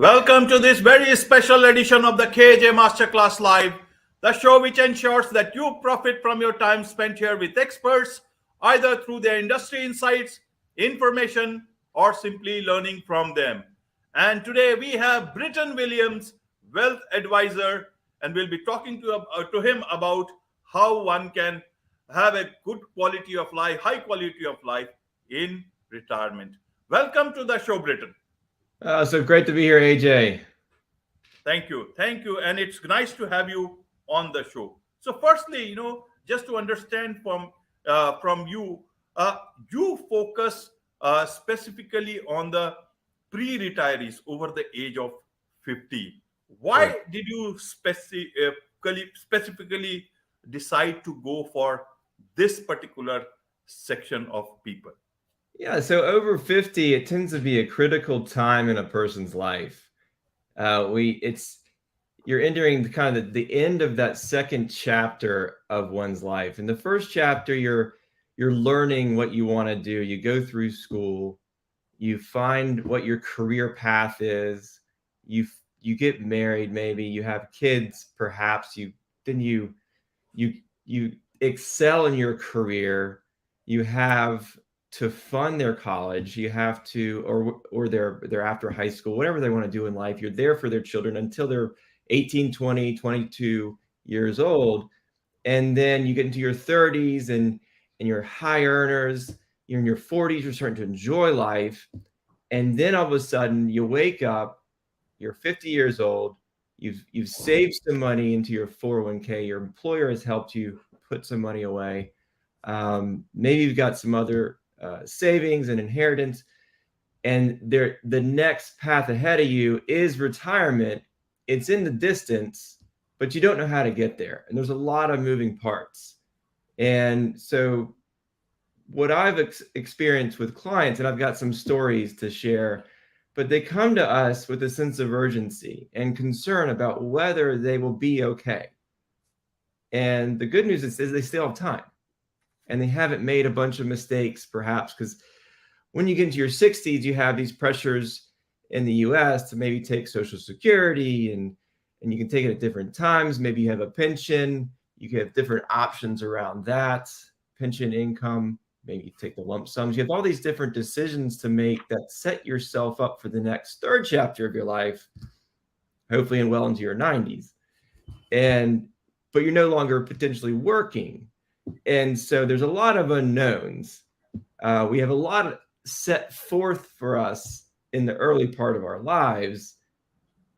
Welcome to this very special edition of the KJ Masterclass Live, the show which ensures that you profit from your time spent here with experts, either through their industry insights, information, or simply learning from them. And today we have Britton Williams, wealth advisor, and we'll be talking to him about how one can have a good quality of life, high quality of life in retirement. Welcome to the show, Britton. So great to be here, AJ. Thank you. Thank you. And it's nice to have you on the show. So, firstly, just to understand from you, you focus specifically on the pre-retirees over the age of 50. Right. Why did you specifically decide to go for this particular section of people? Yeah, so over 50, it tends to be a critical time in a person's life. You're entering the end of that second chapter of one's life. In the first chapter, you're learning what you want to do. You go through school, you find what your career path is, you get married, maybe you have kids, perhaps you excel in your career. You have to fund their college, you have to, or they're after high school, whatever they want to do in life, you're there for their children until they're 18, 20, 22 years old. And then you get into your 30s and you're high earners, you're in your 40s, you're starting to enjoy life. And then all of a sudden you wake up, you're 50 years old, you've saved some money into your 401k, your employer has helped you put some money away. Maybe you've got some other savings and inheritance, and the next path ahead of you is retirement. It's in the distance, but you don't know how to get there, and there's a lot of moving parts. And so what I've experienced with clients, and I've got some stories to share, but they come to us with a sense of urgency and concern about whether they will be okay. And the good news is they still have time. And they haven't made a bunch of mistakes, perhaps, because when you get into your 60s, you have these pressures in the US to maybe take Social Security, and you can take it at different times. Maybe you have a pension. You can have different options around that, pension income. Maybe you take the lump sums. You have all these different decisions to make that set yourself up for the next third chapter of your life, hopefully and well into your 90s. But you're no longer potentially working. And so there's a lot of unknowns. We have a lot set forth for us in the early part of our lives,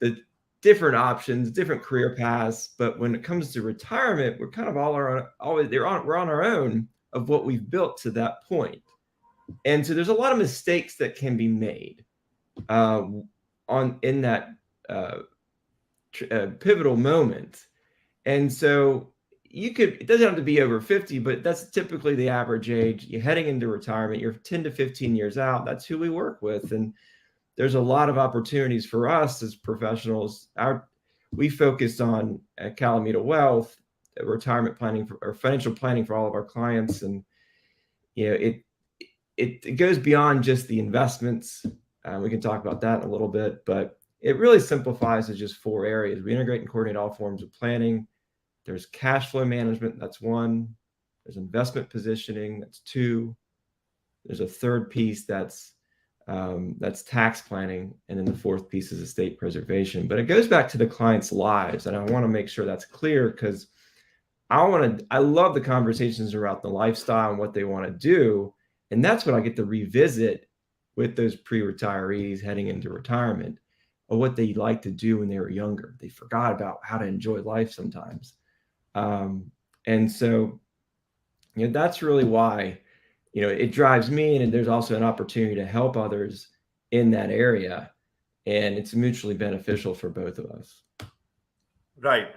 the different options, different career paths. But when it comes to retirement, we're kind of we're on our own of what we've built to that point. And so there's a lot of mistakes that can be made in that pivotal moment. And so it doesn't have to be over 50, but that's typically the average age. You're heading into retirement, you're 10 to 15 years out. That's who we work with. And there's a lot of opportunities for us as professionals. We focus on Calamita Wealth, retirement planning or financial planning for all of our clients. And it goes beyond just the investments. We can talk about that in a little bit, but it really simplifies to just 4 areas. We integrate and coordinate all forms of planning. There's cash flow management, that's 1. There's investment positioning, that's 2. There's a third piece that's tax planning, and then the 4th piece is estate preservation. But it goes back to the client's lives, and I want to make sure that's clear, because I love the conversations around the lifestyle and what they want to do, and that's what I get to revisit with those pre-retirees heading into retirement, of what they like to do when they were younger. They forgot about how to enjoy life sometimes. And so, that's really why, it drives me. And there's also an opportunity to help others in that area. And it's mutually beneficial for both of us. Right,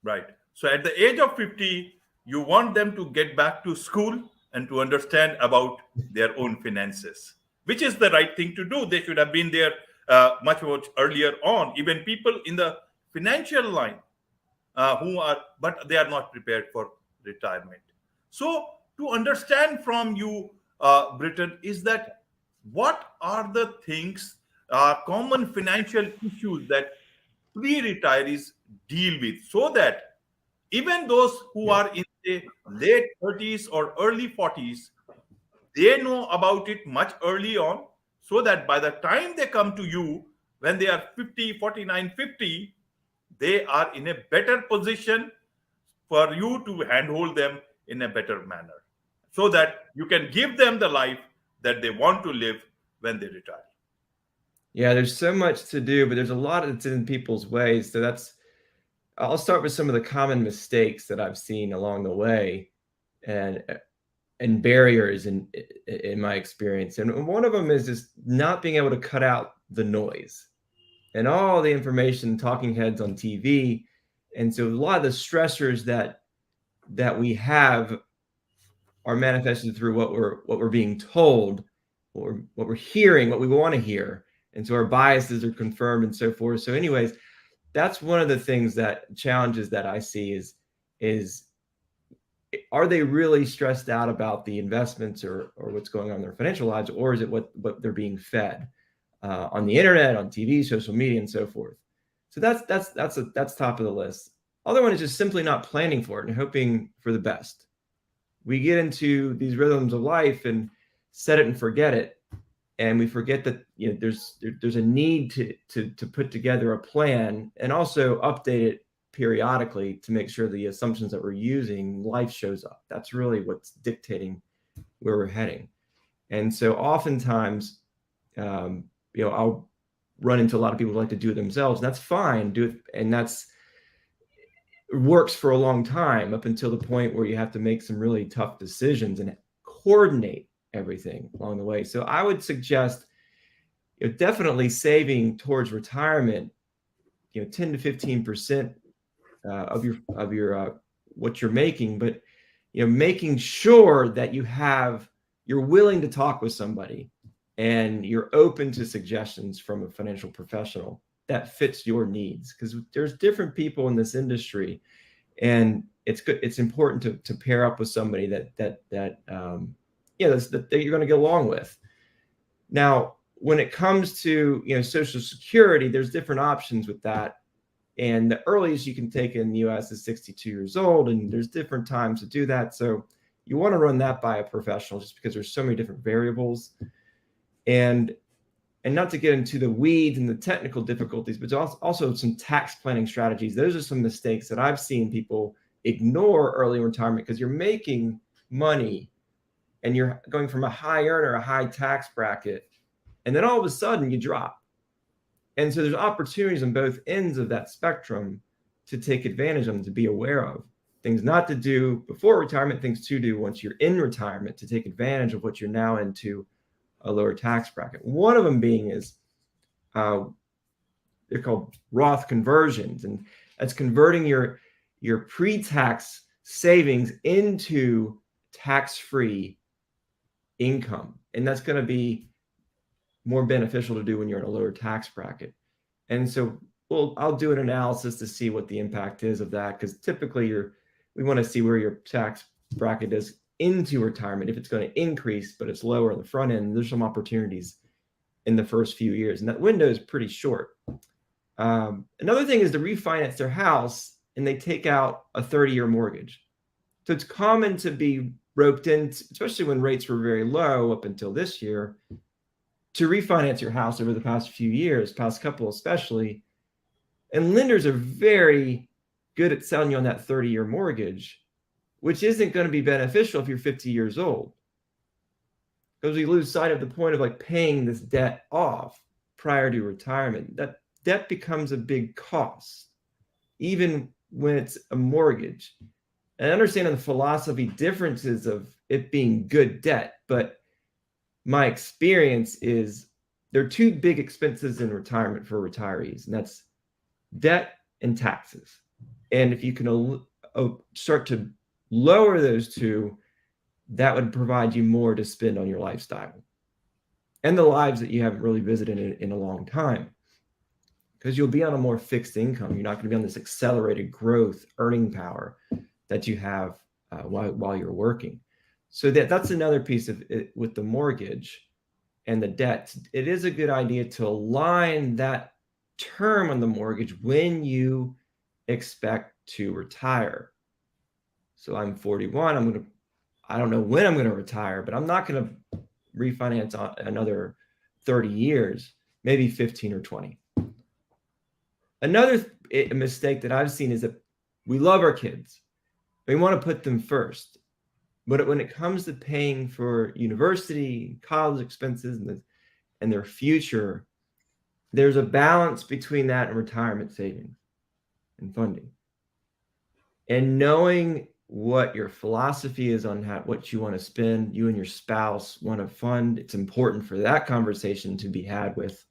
right. So at the age of 50, you want them to get back to school and to understand about their own finances, which is the right thing to do. They should have been there much earlier on. Even people in the financial line but they are not prepared for retirement. So to understand from you, Britton, is that what are the things common financial issues that pre-retirees deal with, so that even those who Yeah. are in the late 30s or early 40s, they know about it much early on, so that by the time they come to you when they are 50, 49, 50, they are in a better position for you to handhold them in a better manner, so that you can give them the life that they want to live when they retire. Yeah, there's so much to do, but there's a lot that's in people's ways. So I'll start with some of the common mistakes that I've seen along the way and barriers in my experience. And one of them is just not being able to cut out the noise and all the information, talking heads on TV. And so a lot of the stressors that we have are manifested through what we're being told, what we're hearing, what we want to hear. And so our biases are confirmed and so forth. So anyways, that's one of the things that challenges that I see is are they really stressed out about the investments or what's going on in their financial lives, or is it what they're being fed on the internet, on TV, social media, and so forth? So that's top of the list. Other one is just simply not planning for it and hoping for the best. We get into these rhythms of life and set it and forget it, and we forget that there's a need to put together a plan and also update it periodically to make sure the assumptions that we're using, life shows up. That's really what's dictating where we're heading. And so oftentimes, I'll run into a lot of people who like to do it themselves, and that's fine. Do it, and works for a long time up until the point where you have to make some really tough decisions and coordinate everything along the way. So I would suggest definitely saving towards retirement, 10 to 15% of your what you're making, but making sure that you're willing to talk with somebody and you're open to suggestions from a financial professional that fits your needs, because there's different people in this industry, and it's important to pair up with somebody that you're going to get along with. Now, when it comes to Social Security, there's different options with that. And the earliest you can take in the US is 62 years old, and there's different times to do that. So you want to run that by a professional, just because there's so many different variables. And not to get into the weeds and the technical difficulties, but also some tax planning strategies. Those are some mistakes that I've seen people ignore early in retirement, because you're making money and you're going from a high earner, a high tax bracket, and then all of a sudden you drop. And so there's opportunities on both ends of that spectrum to take advantage of them, to be aware of. Things not to do before retirement, things to do once you're in retirement to take advantage of what you're now into a lower tax bracket. One of them being is they're called Roth conversions, and that's converting your pre-tax savings into tax-free income. And that's going to be more beneficial to do when you're in a lower tax bracket. And so I'll do an analysis to see what the impact is of that, because typically we want to see where your tax bracket is into retirement. If it's going to increase, but it's lower on the front end, there's some opportunities in the first few years, and that window is pretty short. Another thing is to refinance their house, and they take out a 30-year mortgage. So it's common to be roped in, especially when rates were very low up until this year, to refinance your house over the past few years, past couple especially. And lenders are very good at selling you on that 30-year mortgage, which isn't going to be beneficial if you're 50 years old, because we lose sight of the point of paying this debt off prior to retirement. That debt becomes a big cost, even when it's a mortgage. And understanding the philosophy differences of it being good debt, but my experience is there are two big expenses in retirement for retirees, and that's debt and taxes. And if you can start to lower those two, that would provide you more to spend on your lifestyle and the lives that you haven't really visited in a long time, because you'll be on a more fixed income. You're not going to be on this accelerated growth earning power that you have while you're working. So that's another piece of it with the mortgage. and the debt, it is a good idea to align that term on the mortgage when you expect to retire. So I'm 41. I don't know when I'm going to retire, but I'm not going to refinance on another 30 years, maybe 15 or 20. Another mistake that I've seen is that we love our kids. We want to put them first. But when it comes to paying for university, college expenses, and their future, there's a balance between that and retirement savings and funding. And knowing what your philosophy is on what you want to spend, you and your spouse want to fund, it's important for that conversation to be had with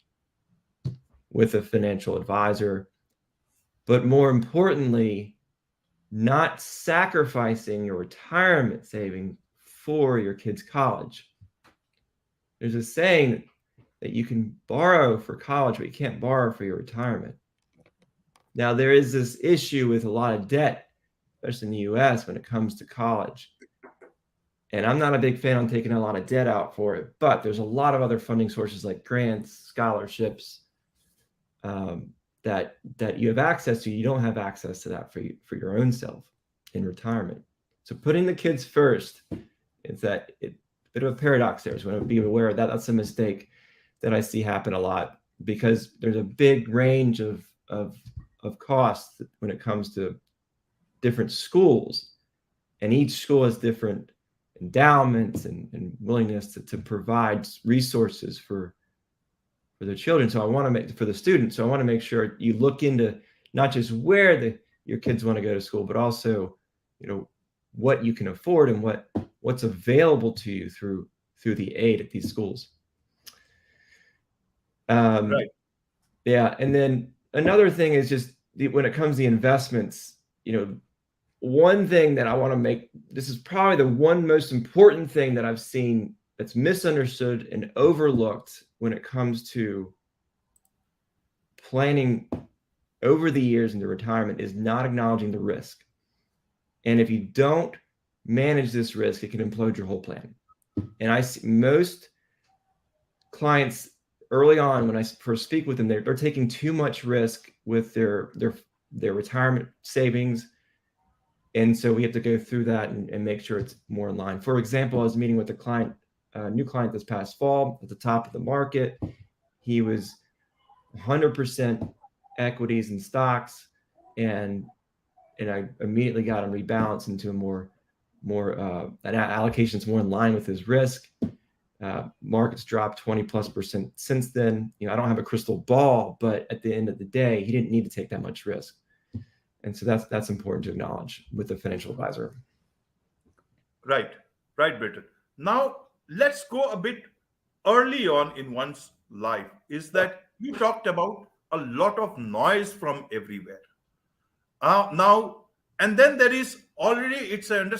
a financial advisor. But more importantly, not sacrificing your retirement savings for your kids' college. There's a saying that you can borrow for college, but you can't borrow for your retirement. Now, there is this issue with a lot of debt, especially in the US, when it comes to college. And I'm not a big fan on taking a lot of debt out for it, but there's a lot of other funding sources like grants, scholarships, that you have access to. You don't have access to that for your own self in retirement. So putting the kids first is a bit of a paradox there. So I want to be aware of that. That's a mistake that I see happen a lot, because there's a big range of costs when it comes to different schools, and each school has different endowments and willingness to provide resources for the children. So I want to make for the students. So I want to make sure you look into not just where your kids want to go to school, but also, what you can afford and what's available to you through the aid at these schools. Right. Yeah. And then another thing is just when it comes to the investments, one thing that I want to make, this is probably the one most important thing that I've seen that's misunderstood and overlooked when it comes to planning over the years into retirement, is not acknowledging the risk. And if you don't manage this risk, it can implode your whole plan. And I see most clients early on, when I first speak with them, they're taking too much risk with their retirement savings. And so we have to go through that and make sure it's more in line. For example, I was meeting with a new client this past fall at the top of the market. He was 100% equities and stocks, and I immediately got him rebalanced into a more an allocations more in line with his risk. Markets dropped 20+% since then. I don't have a crystal ball, but at the end of the day, he didn't need to take that much risk. And so that's important to acknowledge with a financial advisor. Right, Britton. Now, let's go a bit early on in one's life. Is that you talked about a lot of noise from everywhere. Now, and then there is already, it's an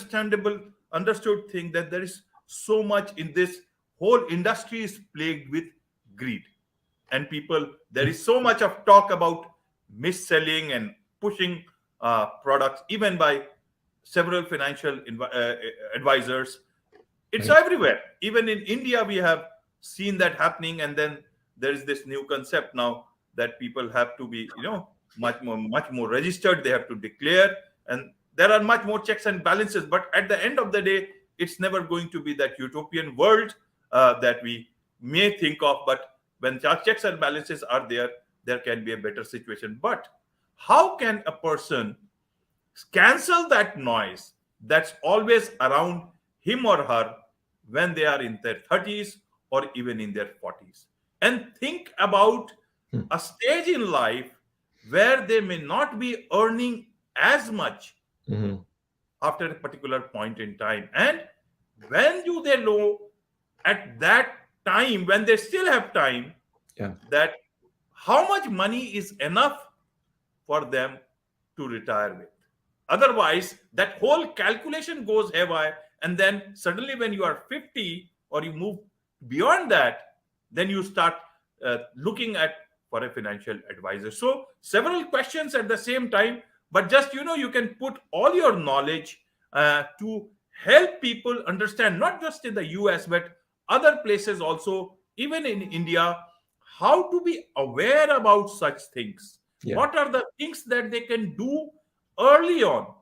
understood thing that there is so much in this whole industry is plagued with greed. And there is so much of talk about mis-selling and pushing products, even by several financial advisors. It's everywhere. Even in India, we have seen that happening. And then there is this new concept now that people have to be, much more registered. They have to declare, and there are much more checks and balances. But at the end of the day, it's never going to be that utopian world that we may think of. But when checks and balances are there, there can be a better situation. But how can a person cancel that noise that's always around him or her when they are in their 30s or even in their 40s, and think about a stage in life where they may not be earning as much after a particular point in time? And when do they know at that time, when they still have time, that how much money is enough for them to retire with? Otherwise, that whole calculation goes haywire. And then suddenly when you are 50 or you move beyond that, then you start looking for a financial advisor. So several questions at the same time, but just, you can put all your knowledge to help people understand, not just in the US, but other places also even in India, how to be aware about such things? Yeah. What are the things that they can do early on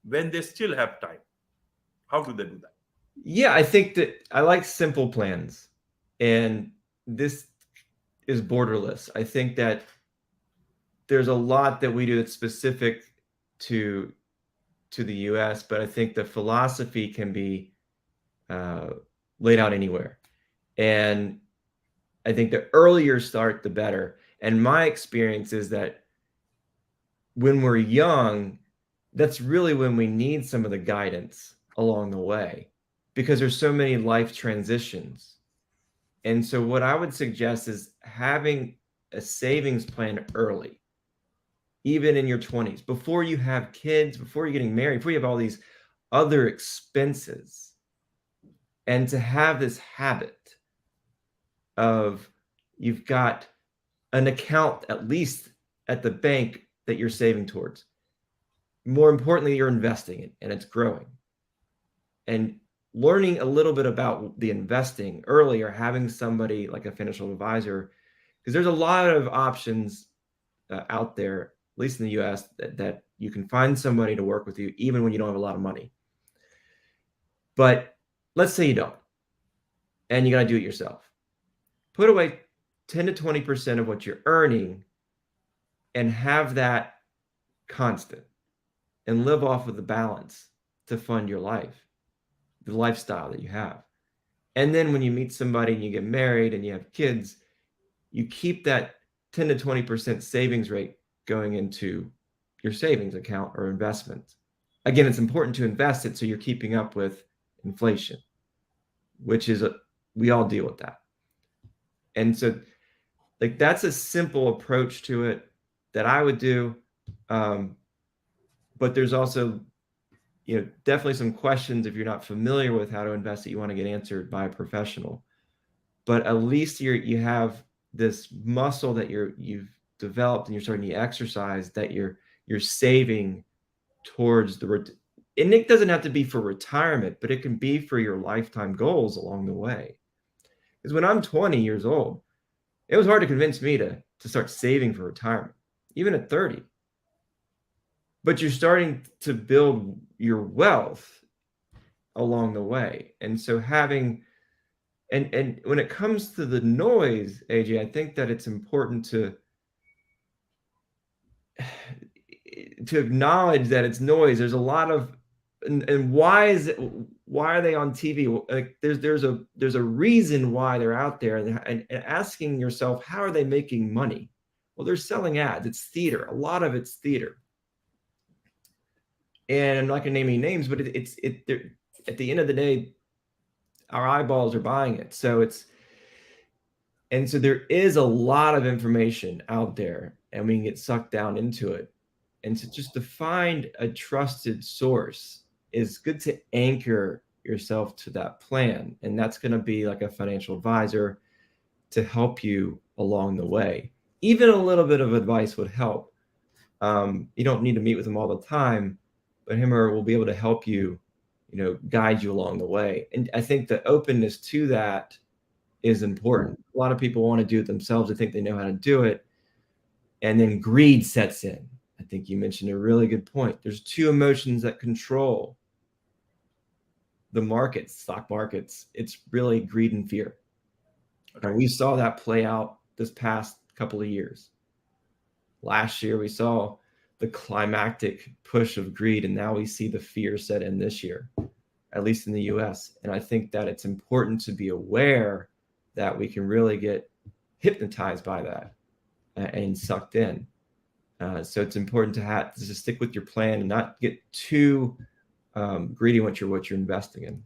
when they still have time? How do they do that? Yeah, I think that I like simple plans, and this is borderless. I think that there's a lot that we do that's specific to the US, but I think the philosophy can be laid out anywhere. And I think the earlier start, the better. And my experience is that when we're young, that's really when we need some of the guidance along the way, because there's so many life transitions. And so what I would suggest is having a savings plan early, even in your 20s, before you have kids, before you're getting married, before you have all these other expenses, and to have this habit of you've got an account at least at the bank that you're saving towards. More importantly, you're investing it and it's growing. And learning a little bit about the investing early, or having somebody like a financial advisor, because there's a lot of options out there, at least in the US, that you can find somebody to work with you even when you don't have a lot of money. But let's say you don't, and you got to do it yourself. Put away 10 to 20% of what you're earning and have that constant, and live off of the balance to fund your life, the lifestyle that you have. And then when you meet somebody and you get married and you have kids, you keep that 10 to 20% savings rate going into your savings account or investment. Again, it's important to invest it so you're keeping up with inflation, which is we all deal with that. And so like that's a simple approach to it that I would do. But there's also, definitely some questions if you're not familiar with how to invest that you want to get answered by a professional. But at least you have this muscle that you've developed and you're starting to exercise, that you're saving towards and it doesn't have to be for retirement, but it can be for your lifetime goals along the way. Because when I'm 20 years old, it was hard to convince me to start saving for retirement, even at 30. But you're starting to build your wealth along the way. And so having, and when it comes to the noise, AJ, I think that it's important to acknowledge that it's noise. There's a lot of, and why are they on TV? Like there's a reason why they're out there, and asking yourself, how are they making money? Well, they're selling ads. It's theater. A lot of it's theater. And I'm not going to name any names, but it's at the end of the day, our eyeballs are buying it. So so there is a lot of information out there, and we can get sucked down into it. And so just to find a trusted source is good, to anchor yourself to that plan. And that's going to be like a financial advisor to help you along the way. Even a little bit of advice would help. You don't need to meet with them all the time, but him or her will be able to help you, guide you along the way. And I think the openness to that is important. A lot of people want to do it themselves. They think they know how to do it. And then greed sets in. I think you mentioned a really good point. There's two emotions that control the markets, stock markets. It's really greed and fear. Okay. And we saw that play out this past couple of years. Last year, we saw the climactic push of greed, and now we see the fear set in this year, at least in the US. And I think that it's important to be aware that we can really get hypnotized by that and sucked in. So it's important to stick with your plan and not get too greedy what you're investing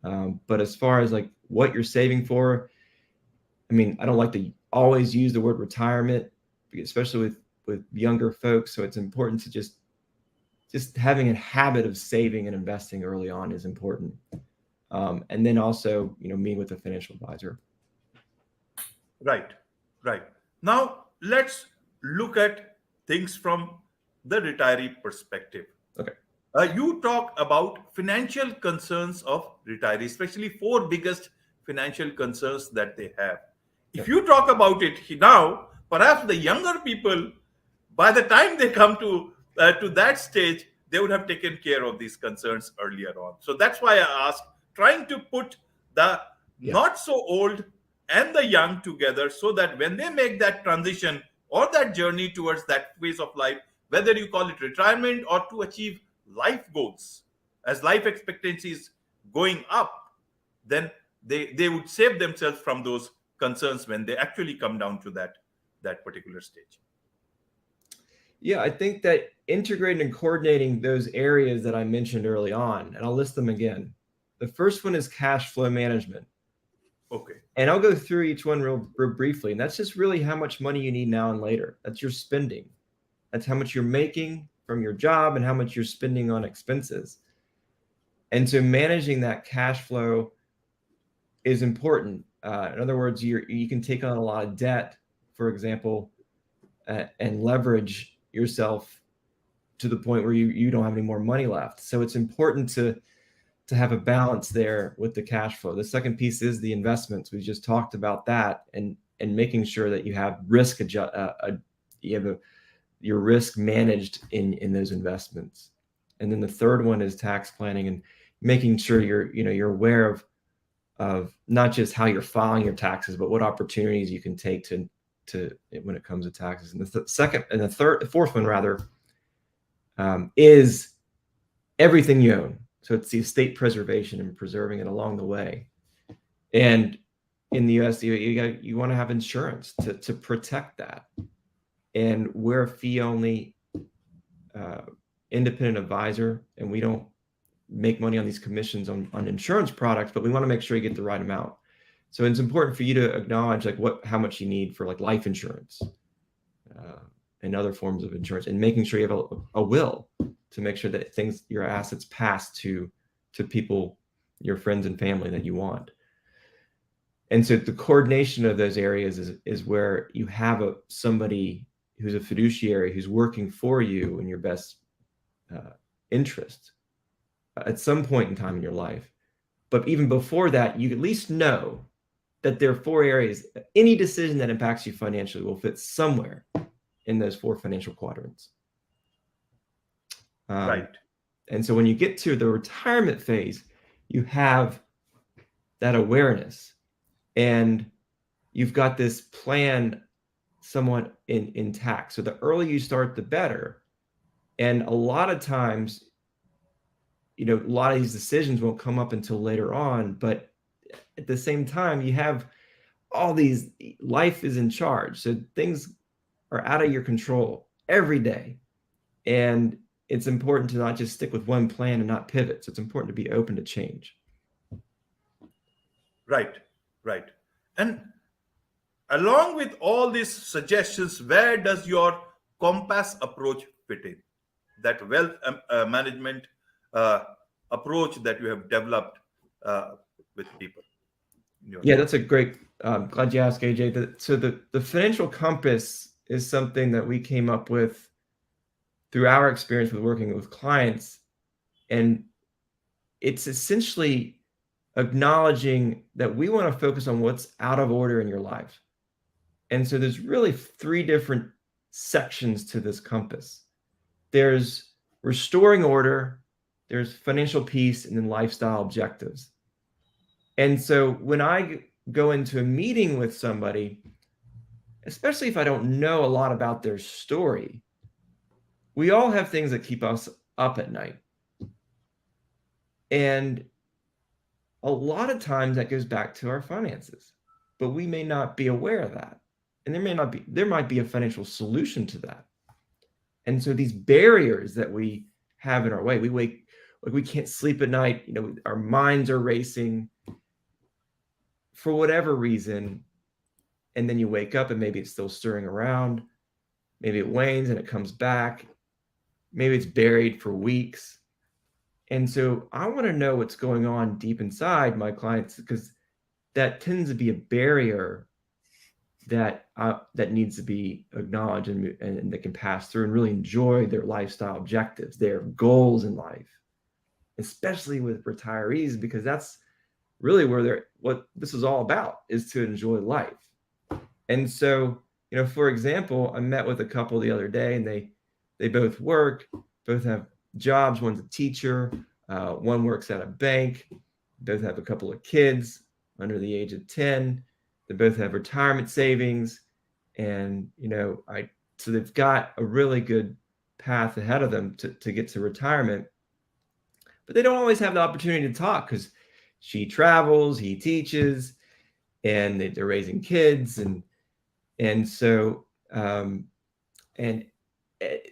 in. But as far as like what you're saving for, I mean, I don't like to always use the word retirement, especially with younger folks. So it's important to just having a habit of saving and investing early on is important. And then also, meeting with a financial advisor. Right. Now let's look at things from the retiree perspective. Okay. You talk about financial concerns of retirees, especially 4 biggest financial concerns that they have. If you talk about it now, perhaps the younger people, by the time they come to that stage, they would have taken care of these concerns earlier on. So that's why I asked, trying to put the not so old and the young together, so that when they make that transition or that journey towards that phase of life, whether you call it retirement or to achieve life goals, as life expectancy is going up, then they would save themselves from those concerns when they actually come down to that particular stage. Yeah, I think that integrating and coordinating those areas that I mentioned early on, and I'll list them again. The first one is cash flow management. Okay. And I'll go through each one real briefly. And that's just really how much money you need now and later. That's your spending. That's how much you're making from your job and how much you're spending on expenses. And so managing that cash flow is important. In other words, you can take on a lot of debt, for example, and leverage yourself to the point where you don't have any more money left. So it's important to have a balance there with the cash flow. The second piece is the investments. We just talked about that, and making sure that you have your risk managed in those investments. And then the third one is tax planning and making sure you're aware of not just how you're filing your taxes, but what opportunities you can take to when it comes to taxes. And the fourth one rather, is everything you own. So it's the estate preservation and preserving it along the way. And in the US, you want to have insurance to protect that. And we're a fee-only independent advisor, and we don't make money on these commissions on insurance products, but we want to make sure you get the right amount. So it's important for you to acknowledge how much you need for life insurance and other forms of insurance, and making sure you have a will to make sure that your assets pass to people, your friends and family that you want. And so the coordination of those areas is where you have somebody who's a fiduciary who's working for you in your best interest at some point in time in your life. But even before that, you at least know that there are 4 areas. Any decision that impacts you financially will fit somewhere in those 4 financial quadrants. Right. And so when you get to the retirement phase, you have that awareness, and you've got this plan somewhat intact. So the earlier you start, the better. And a lot of times, a lot of these decisions won't come up until later on, but at the same time, you have all these, life is in charge. So things are out of your control every day. And it's important to not just stick with one plan and not pivot. So it's important to be open to change. Right. And along with all these suggestions, where does your compass approach fit in? That wealth management approach that you have developed with people. Yeah, that's a great, glad you asked, AJ. So the financial compass is something that we came up with through our experience with working with clients. And it's essentially acknowledging that we want to focus on what's out of order in your life. And so there's really 3 different sections to this compass. There's restoring order, there's financial peace, and then lifestyle objectives. And so when I go into a meeting with somebody, especially if I don't know a lot about their story, we all have things that keep us up at night. And a lot of times that goes back to our finances, but we may not be aware of that. And there might be a financial solution to that. And so these barriers that we have in our way, we can't sleep at night, our minds are racing for whatever reason. And then you wake up and maybe it's still stirring around. Maybe it wanes and it comes back. Maybe it's buried for weeks. And so I want to know what's going on deep inside my clients, because that tends to be a barrier that needs to be acknowledged and that can pass through and really enjoy their lifestyle objectives, their goals in life, especially with retirees, because that's really what this is all about is to enjoy life. And so, for example, I met with a couple the other day, and they both work, both have jobs. One's a teacher, one works at a bank, both have a couple of kids under the age of 10. They both have retirement savings, and so they've got a really good path ahead of them to get to retirement. But they don't always have the opportunity to talk because she travels, he teaches, and they're raising kids, and so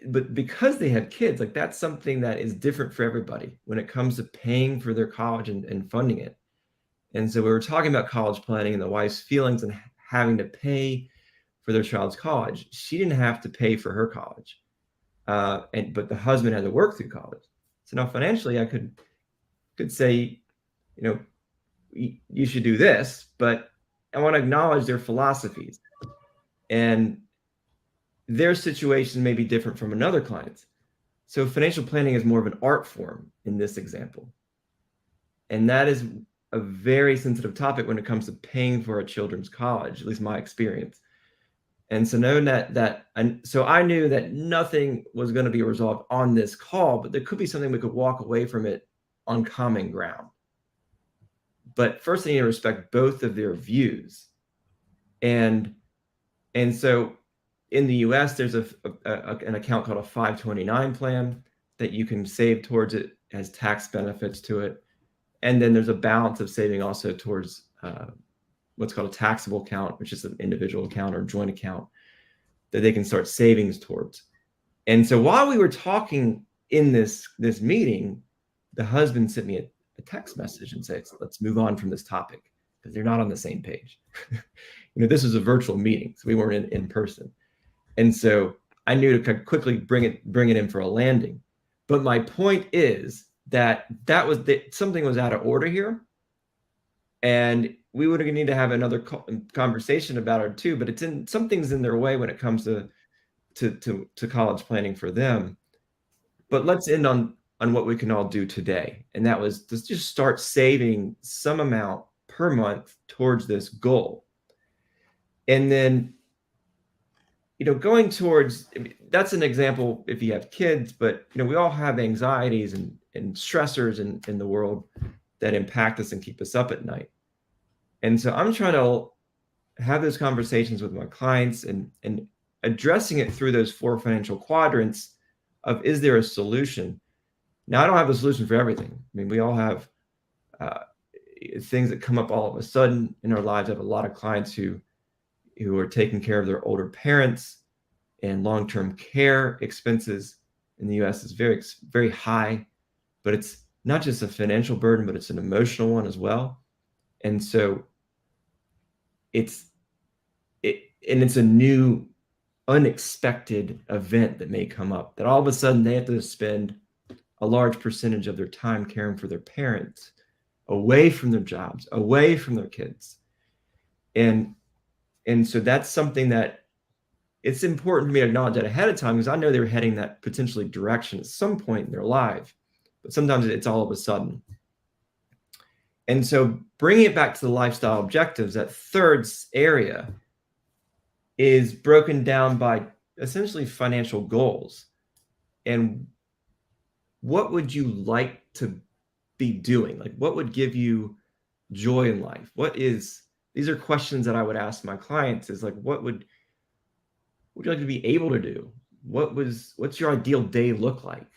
but because they have kids, like, that's something that is different for everybody when it comes to paying for their college and funding it. And so we were talking about college planning and the wife's feelings and having to pay for their child's college. She didn't have to pay for her college, but the husband had to work through college. So now financially, I could say, you should do this, but I want to acknowledge their philosophies, and their situation may be different from another client's. So financial planning is more of an art form in this example. And that is a very sensitive topic when it comes to paying for a children's college, at least my experience. And so knowing so I knew that nothing was going to be resolved on this call, but there could be something we could walk away from it on common ground. But first, I need to respect both of their views. And so in the US, there's an account called a 529 plan that you can save towards. It has tax benefits to it. And then there's a balance of saving also towards what's called a taxable account, which is an individual account or joint account that they can start savings towards. And so while we were talking in this meeting, the husband sent me a text message and said, let's move on from this topic because they're not on the same page. This was a virtual meeting, so we weren't in person. And so I knew to quickly bring it in for a landing. But my point is that something was out of order here, and we would need to have another conversation about it too. But something's in their way when it comes to college planning for them. But let's end on what we can all do today, and that was to just start saving some amount per month towards this goal, and then going towards, that's an example if you have kids, but we all have anxieties and stressors in the world that impact us and keep us up at night. And so I'm trying to have those conversations with my clients and addressing it through those 4 financial quadrants of, is there a solution? Now, I don't have a solution for everything. I mean, we all have things that come up all of a sudden in our lives. I have a lot of clients who are taking care of their older parents, and long-term care expenses in the US is very, very high, but it's not just a financial burden, but it's an emotional one as well. And so it's a new unexpected event that may come up, that all of a sudden they have to spend a large percentage of their time caring for their parents, away from their jobs, away from their kids. And so that's something that it's important for me to acknowledge that ahead of time, because I know they're heading that potentially direction at some point in their life, but sometimes it's all of a sudden. And so bringing it back to the lifestyle objectives, that third area is broken down by essentially financial goals. And what would you like to be doing? Like, what would give you joy in life? These are questions that I would ask my clients, is like, what would you like to be able to do? What's your ideal day look like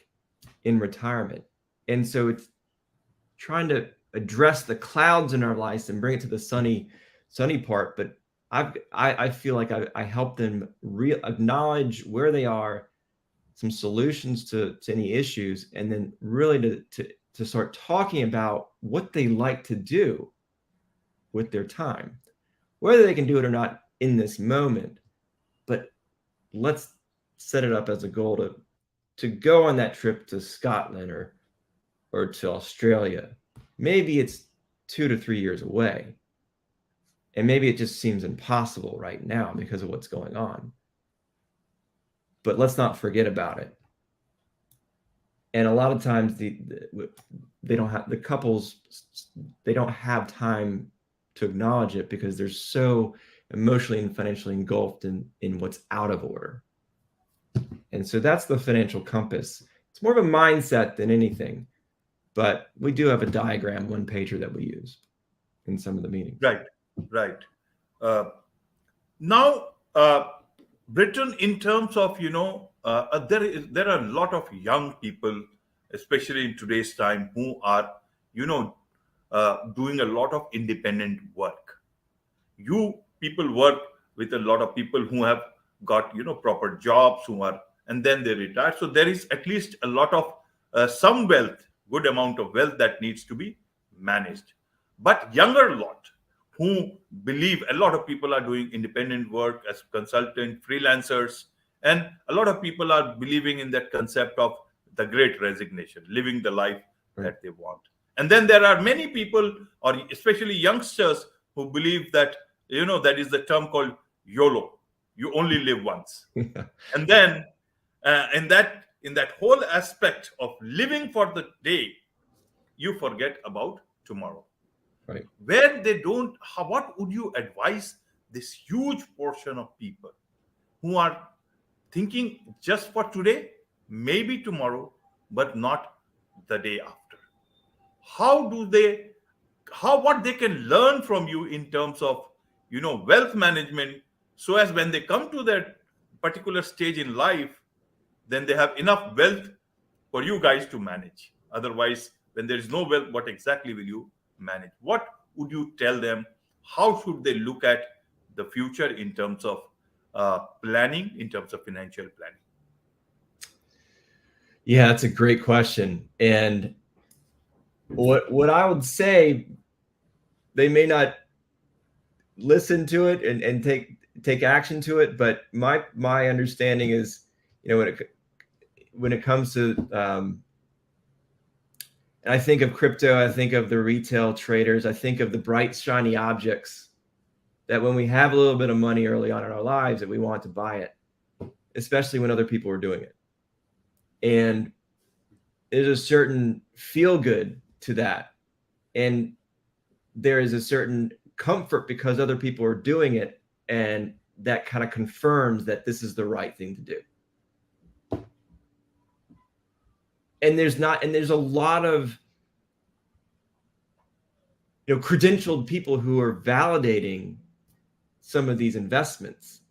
in retirement? And so it's trying to address the clouds in our lives and bring it to the sunny part. But I feel like I help them acknowledge where they are, some solutions to any issues, and then really to start talking about what they like to do with their time, whether they can do it or not in this moment. But let's set it up as a goal to go on that trip to Scotland or to Australia. Maybe it's 2 to 3 years away, and maybe it just seems impossible right now because of what's going on. But let's not forget about it. And a lot of times the the couples, they don't have time to acknowledge it because they're so emotionally and financially engulfed in what's out of order. And so that's the financial compass. It's more of a mindset than anything, but we do have a diagram, one pager that we use in some of the meetings. Right. Now, Britain, in terms of, there are a lot of young people, especially in today's time, who are, doing a lot of independent work. You people work with a lot of people who have got, proper jobs, and then they retire. So there is at least a lot of some wealth, good amount of wealth that needs to be managed. But younger lot who believe, a lot of people are doing independent work as consultant, freelancers, and a lot of people are believing in that concept of the great resignation, living the life that they want. And then there are many people, or especially youngsters, who believe that, that is the term called YOLO. You only live once. And then in that whole aspect of living for the day, you forget about tomorrow. Right. Where they don't, what would you advise this huge portion of people who are thinking just for today, maybe tomorrow, but not the day after? What they can learn from you in terms of, wealth management, so as when they come to that particular stage in life, then they have enough wealth for you guys to manage. Otherwise, when there is no wealth, what exactly will you manage? What would you tell them? How should they look at the future in terms of planning, in terms of financial planning? Yeah, that's a great question. And what I would say, they may not listen to it and take action to it, but my understanding is, when it comes to and I think of crypto, I think of the retail traders, I think of the bright, shiny objects that when we have a little bit of money early on in our lives, that we want to buy it, especially when other people are doing it. And there's a certain feel good to that. And there is a certain comfort because other people are doing it. And that kind of confirms that this is the right thing to do. And there's a lot of, credentialed people who are validating some of these investments.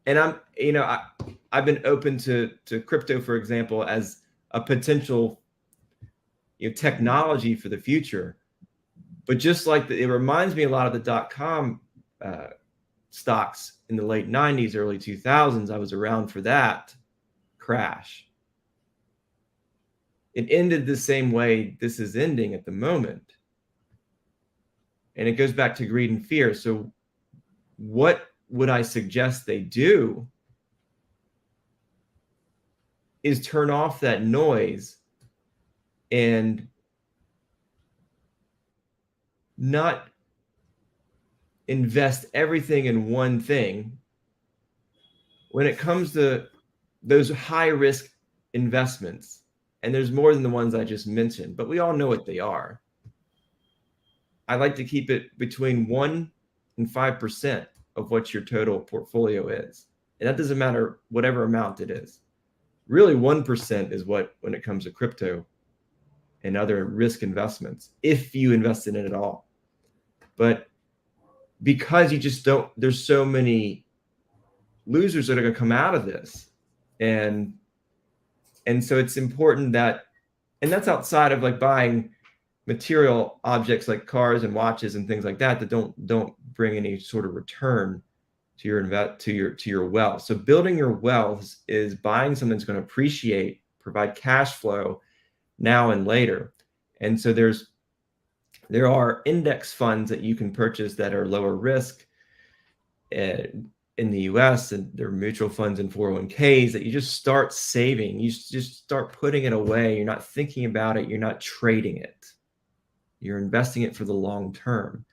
And I've been open to crypto, for example, as a potential, technology for the future. But just like it reminds me a lot of the .com stocks in the late 90s, early 2000s. I was around for that crash. It ended the same way this is ending at the moment. And it goes back to greed and fear. So what would I suggest they do is turn off that noise and not invest everything in one thing. When it comes to those high risk investments, and there's more than the ones I just mentioned, but we all know what they are. I like to keep it between 1% and 5% of what your total portfolio is. And that doesn't matter whatever amount it is. Really, 1% is what, when it comes to crypto and other risk investments, if you invest in it at all. But because you just don't, there's so many losers that are going to come out of this. And so it's important that, and that's outside of like buying material objects like cars and watches and things like that don't bring any sort of return to your wealth. So building your wealth is buying something that's going to appreciate, provide cash flow now and later. And so there are index funds that you can purchase that are lower risk in the US, and there are mutual funds and 401ks that you just start saving. You just start putting it away. You're not thinking about it. You're not trading it. You're investing it for the long term.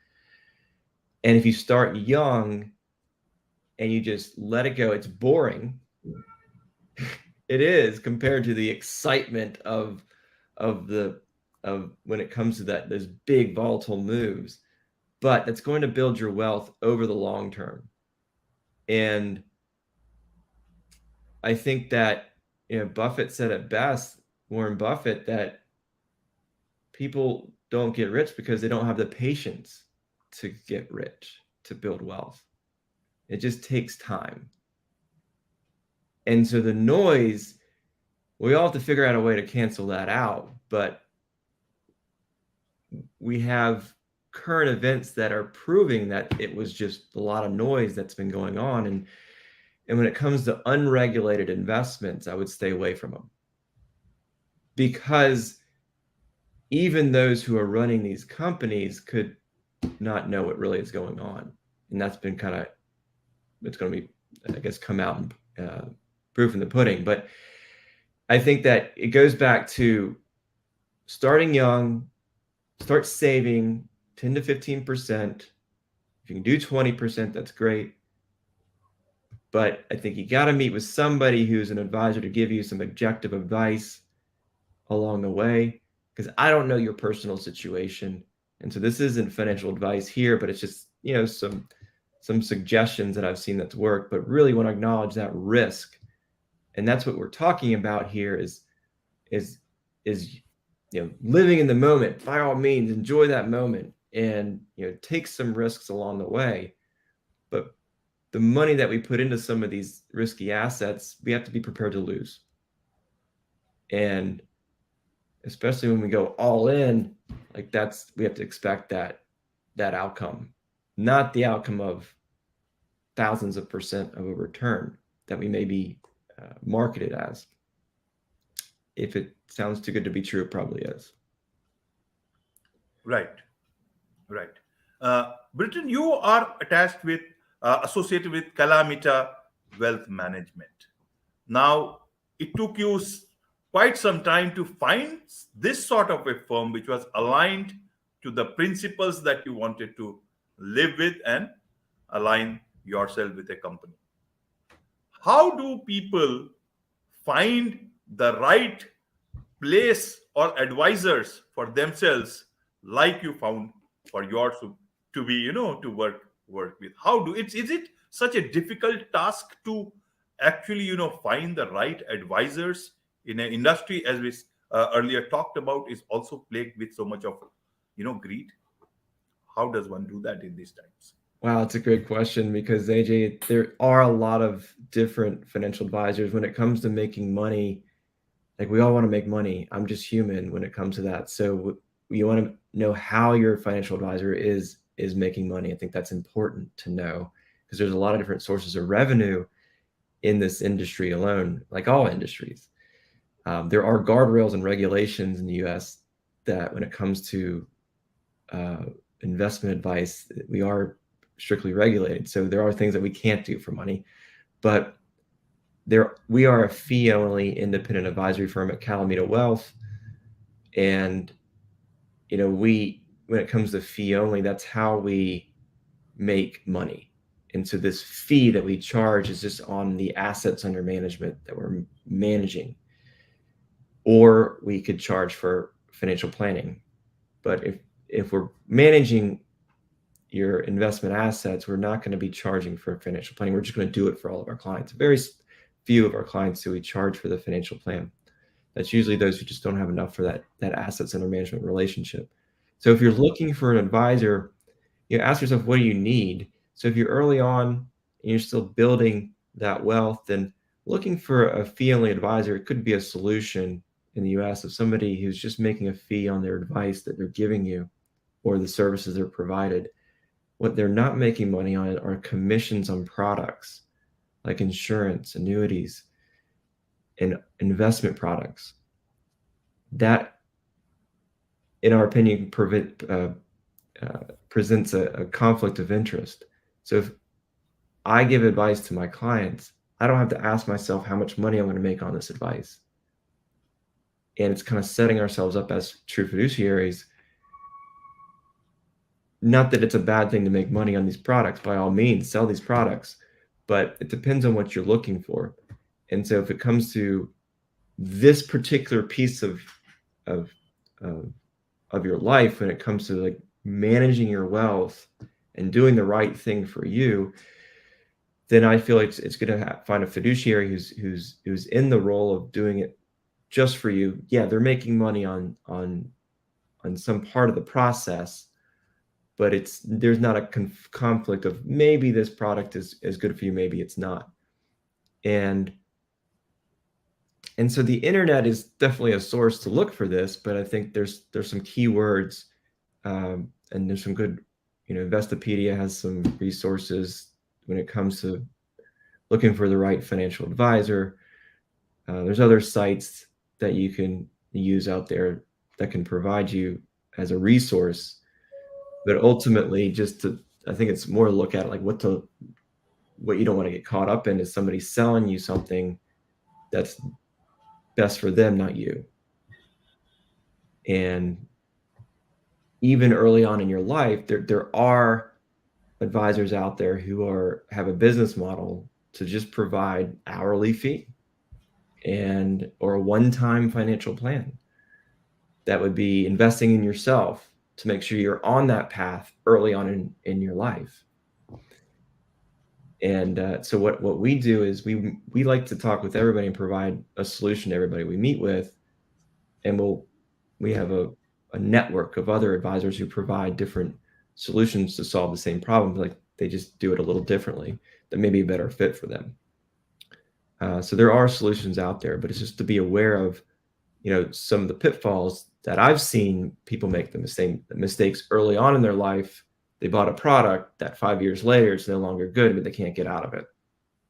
And if you start young and you just let it go, it's boring. It is, compared to the excitement of of when it comes to those big volatile moves, but that's going to build your wealth over the long term. And I think that, Buffett said it best, Warren Buffett, that people don't get rich because they don't have the patience to get rich, to build wealth. It just takes time. And so the noise, we all have to figure out a way to cancel that out. But we have current events that are proving that it was just a lot of noise that's been going on. And when it comes to unregulated investments, I would stay away from them. Because even those who are running these companies could not know what really is going on. And that's been it's going to be, I guess, come out and proof in the pudding. But I think that it goes back to starting young, start saving 10 to 15%. If you can do 20%, that's great. But I think you got to meet with somebody who's an advisor to give you some objective advice along the way, because I don't know your personal situation. And so this isn't financial advice here, but it's just, some suggestions that I've seen that's worked, but really want to acknowledge that risk. And that's what we're talking about here is living in the moment. By all means, enjoy that moment and, take some risks along the way. But the money that we put into some of these risky assets, we have to be prepared to lose. And especially when we go all in, we have to expect that outcome, not the outcome of thousands of percent of a return that we may be marketed as. If it sounds too good to be true, it probably is. Right. Britton, you are associated with Calamita Wealth Management. Now, it took you quite some time to find this sort of a firm which was aligned to the principles that you wanted to live with and align yourself with a company. How do people find the right place or advisors for themselves, like you found for yours to be, to work with? Is it such a difficult task to actually, find the right advisors in an industry, as we earlier talked about, is also plagued with so much of, greed? How does one do that in these times? Wow, it's a great question, because AJ, there are a lot of different financial advisors when it comes to making money. Like, we all want to make money. I'm just human when it comes to that. So you want to know how your financial advisor is making money. I think that's important to know, because there's a lot of different sources of revenue in this industry alone, like all industries. There are guardrails and regulations in the US that when it comes to investment advice, we are strictly regulated. So there are things that we can't do for money, but we are a fee-only independent advisory firm at Calamita Wealth. And, when it comes to fee only, that's how we make money. And so this fee that we charge is just on the assets under management that we're managing. Or we could charge for financial planning. But if we're managing your investment assets, we're not going to be charging for financial planning. We're just going to do it for all of our clients. Very few of our clients do we charge for the financial plan. That's usually those who just don't have enough for that assets under management relationship. So if you're looking for an advisor, ask yourself, what do you need? So if you're early on and you're still building that wealth, then looking for a fee-only advisor, it could be a solution in the US of somebody who's just making a fee on their advice that they're giving you or the services they're provided. What they're not making money on are commissions on products like insurance, annuities, and investment products. That, in our opinion, presents a conflict of interest. So if I give advice to my clients, I don't have to ask myself how much money I'm going to make on this advice. And it's kind of setting ourselves up as true fiduciaries. Not that it's a bad thing to make money on these products. By all means, sell these products. But it depends on what you're looking for. And so if it comes to this particular piece of of of, of your life when it comes to like managing your wealth and doing the right thing for you, then I feel like it's going to find a fiduciary who's in the role of doing it just for you. Yeah, they're making money on some part of the process, but there's not a conflict of maybe this product is good for you, maybe it's not. And so the internet is definitely a source to look for this, but I think there's some keywords, and there's some good, Investopedia has some resources when it comes to looking for the right financial advisor. There's other sites that you can use out there that can provide you as a resource, but ultimately I think it's more to look at like what you don't want to get caught up in is somebody selling you something that's best for them, not you. And even early on in your life, there are advisors out there who have a business model to just provide hourly fee or a one-time financial plan that would be investing in yourself to make sure you're on that path early on in your life. And so what we do is we like to talk with everybody and provide a solution to everybody we meet with, and we have a network of other advisors who provide different solutions to solve the same problem. Like they just do it a little differently that may be a better fit for them. So there are solutions out there, but it's just to be aware of, some of the pitfalls that I've seen people make the mistakes early on in their life. They bought a product that 5 years later it's no longer good, but they can't get out of it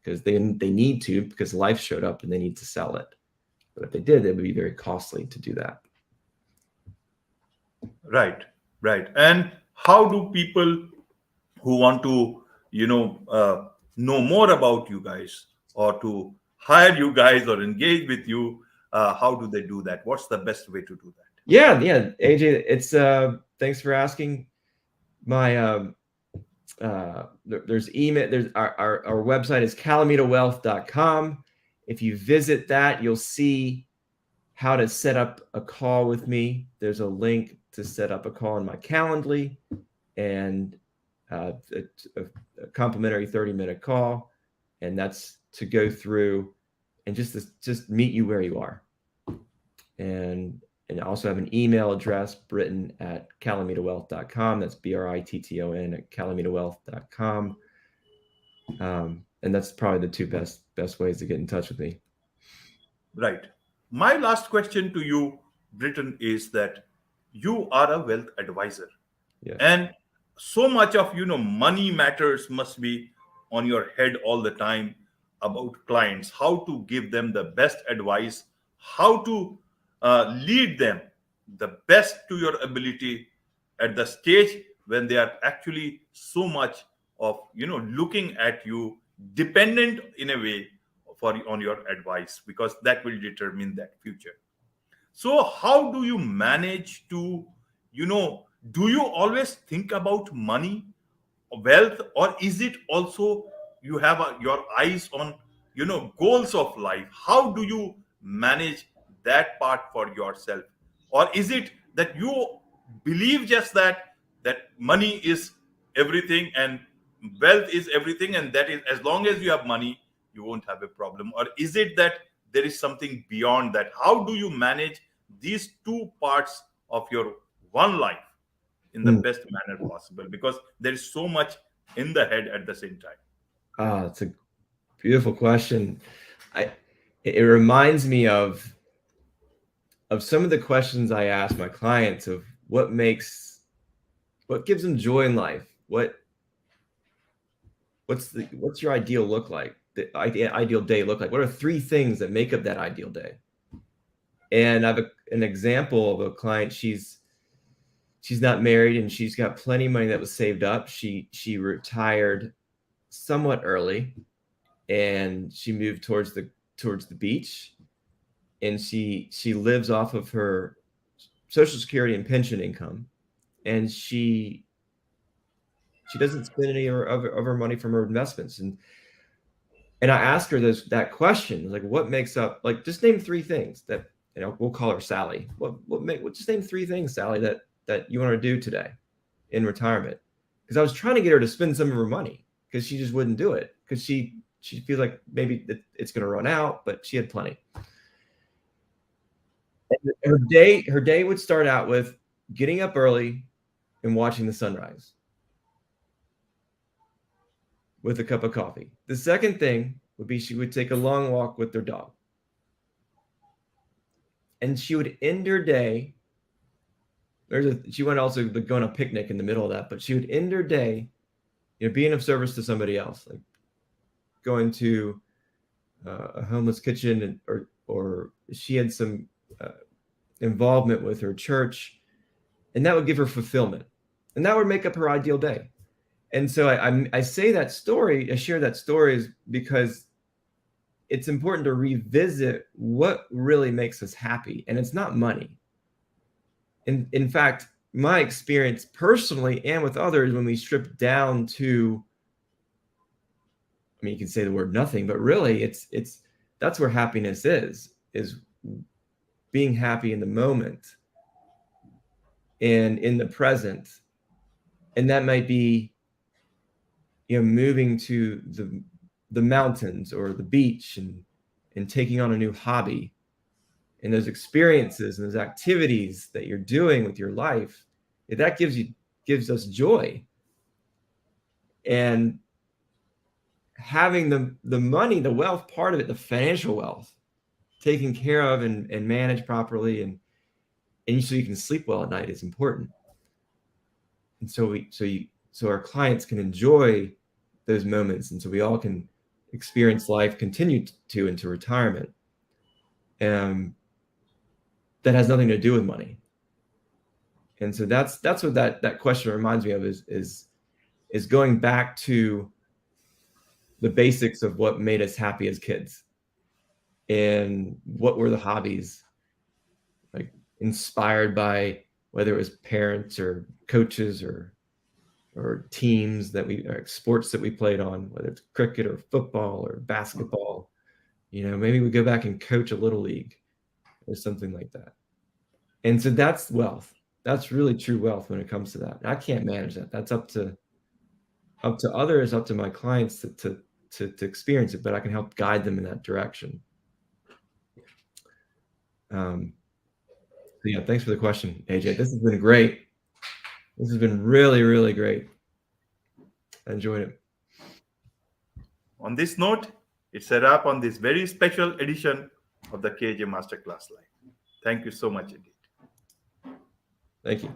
because they need to, because life showed up and they need to sell it. But if they did, it would be very costly to do that. Right. And how do people who want to, know more about you guys or to hire you guys or engage with you, how do they do that? What's the best way to do that? Yeah, AJ, it's thanks for asking. My there's email. There's our website is calamita'wealth.com. If you visit that, you'll see how to set up a call with me. There's a link to set up a call in my Calendly, and a complimentary 30-minute call, and that's to go through and just meet you where you are. And I also have an email address, britton@calamita'wealth.com. That's BRITTON at calamita'wealth.com. And that's probably the two best ways to get in touch with me. Right. My last question to you, Britton, is that you are a wealth advisor. Yeah. And so much of, money matters must be on your head all the time about clients, how to give them the best advice, how to lead them the best to your ability at the stage when they are actually so much of, looking at you, dependent in a way on your advice, because that will determine that future. So how do you manage to, do you always think about money, wealth, or is it also you have your eyes on, goals of life? How do you manage that part for yourself? Or is it that you believe just that money is everything and wealth is everything, and that is, as long as you have money, you won't have a problem? Or is it that there is something beyond that? How do you manage these two parts of your one life in the best manner possible? Because there is so much in the head at the same time. It's a beautiful question. It reminds me of some of the questions I ask my clients of what gives them joy in life. What's your ideal look like? The ideal day look like? What are 3 things that make up that ideal day? And I have an example of a client. She's not married and she's got plenty of money that was saved up. She retired somewhat early, and she moved towards the beach, and she lives off of her Social Security and pension income, and she doesn't spend any of her money from her investments. And I asked her that question, like, what makes up, like, just name 3 things that we'll call her Sally. Just name 3 things, Sally, that you want to do today in retirement. Because I was trying to get her to spend some of her money, because she just wouldn't do it, because she feels like maybe it's going to run out, but she had plenty. And her day would start out with getting up early and watching the sunrise with a cup of coffee. The second thing would be she would take a long walk with their dog. And she would end her day. She would also go on a picnic in the middle of that, but she would end her day, being of service to somebody else, like going to a homeless kitchen, or she had some involvement with her church, and that would give her fulfillment, and that would make up her ideal day. And so I say that story, I share that story is because it's important to revisit what really makes us happy, and it's not money. In fact, my experience personally and with others, when we strip down to, you can say the word nothing, but really that's where happiness is being happy in the moment and in the present. And that might be, moving to the mountains or the beach and taking on a new hobby. And those experiences and those activities that you're doing with your life, that gives us joy. And having the money, the wealth part of it, the financial wealth, taken care of and managed properly, and so you can sleep well at night is important. And so our clients can enjoy those moments, and so we all can experience life, continue to into retirement. That has nothing to do with money. And so that's what that question reminds me of, is going back to the basics of what made us happy as kids, and what were the hobbies, like inspired by whether it was parents or coaches or teams or sports that we played on, whether it's cricket or football or basketball. Maybe we go back and coach a little league or something like that. And so that's wealth. That's really true wealth when it comes to that. And I can't manage that. That's up to others, up to my clients to experience it, but I can help guide them in that direction. So yeah, thanks for the question, AJ. This has been great. This has been really, really great. I enjoyed it. On this note, it's a wrap on this very special edition of the KJ Masterclass Live. Thank you so much indeed. Thank you.